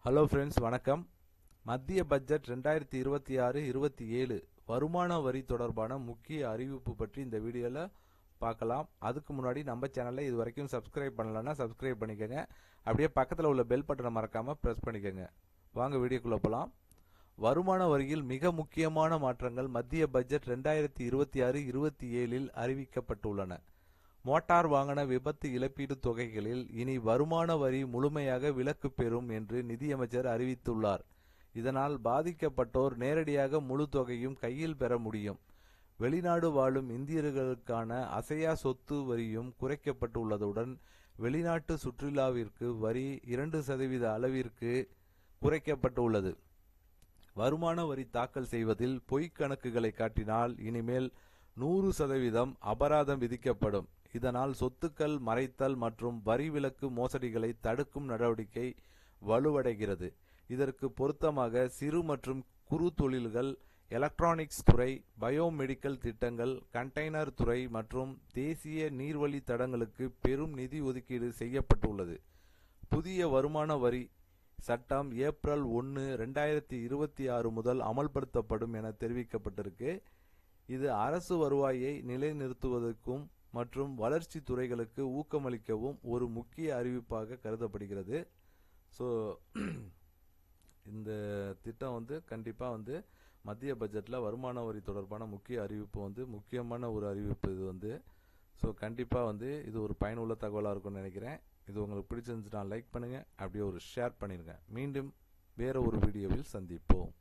Hello friends, வணக்கம். மத்திய budget 2026-27 வருமான வரி தொடர்பான முக்கிய அறிவிப்பு பற்றி இந்த வீடியோவில் பார்க்கலாம். அதுக்கு முன்னாடி நம்ம சேனலை இது வரைக்கும் சப்ஸ்கிரைப் பண்ணலன்னா சப்ஸ்கிரைப் பண்ணிக்கோங்க. அப்படியே பக்கத்தில் உள்ள பெல் பட்டனை மறக்காமல் ப்ரெஸ் பண்ணிக்கோங்க. வாங்க வீடியோக்குள்ளே போகலாம். வருமான வரியில் மிக முக்கியமான மாற்றங்கள் மத்திய பட்ஜெட் 2026-27 அறிவிக்கப்பட்டுள்ளன. மோட்டார் வாகன விபத்து இழப்பீடு தொகைகளில் இனி வருமான வரி முழுமையாக விலக்கு பெறும் என்று நிதியமைச்சர் அறிவித்துள்ளார். இதனால் பாதிக்கப்பட்டோர் நேரடியாக முழு தொகையும் கையில் பெற முடியும். வெளிநாடு வாழும் இந்தியர்களுக்கான அசையா சொத்து வரியும் குறைக்கப்பட்டுள்ளதுடன் வெளிநாட்டு சுற்றுலாவிற்கு வரி 2% அளவிற்கு குறைக்கப்பட்டுள்ளது. வருமான வரி தாக்கல் செய்வதில் பொய்க் கணக்குகளை காட்டினால் இனிமேல் 100% அபராதம் விதிக்கப்படும். இதனால் சொத்துக்கள் மறைத்தல் மற்றும் வரி விலக்கு மோசடிகளை தடுக்கும் நடவடிக்கை வலுவடைகிறது. இதற்கு பொருத்தமாக சிறு மற்றும் குறு தொழில்கள், எலக்ட்ரானிக்ஸ் துறை, பயோமெடிக்கல் திட்டங்கள், கண்டெய்னர் துறை மற்றும் தேசிய நீர்வழி தடங்களுக்கு பெரும் நிதி ஒதுக்கீடு செய்யப்பட்டுள்ளது. புதிய வருமான வரி சட்டம் ஏப்ரல் 1, 2026 முதல் அமல்படுத்தப்படும் என தெரிவிக்கப்பட்டிருக்கு. இது அரசு வருவாயை நிலைநிறுத்துவதற்கும் மற்றும் வளர்ச்சி துறைகளுக்கு ஊக்கமளிக்கவும் ஒரு முக்கிய அறிவிப்பாக கருதப்படுகிறது. ஸோ இந்த திட்டம் கண்டிப்பாக மத்திய பட்ஜெட்டில் வருமான வரி தொடர்பான முக்கிய அறிவிப்பு முக்கியமான ஒரு அறிவிப்பு. இது ஸோ கண்டிப்பாக இது ஒரு பயனுள்ள தகவலாக இருக்கும்னு நினைக்கிறேன். இது உங்களுக்கு பிடிச்சிருந்துச்சுன்னா லைக் பண்ணுங்கள், அப்படியே ஒரு ஷேர் பண்ணிடுங்க. மீண்டும் வேறு ஒரு வீடியோவில் சந்திப்போம்.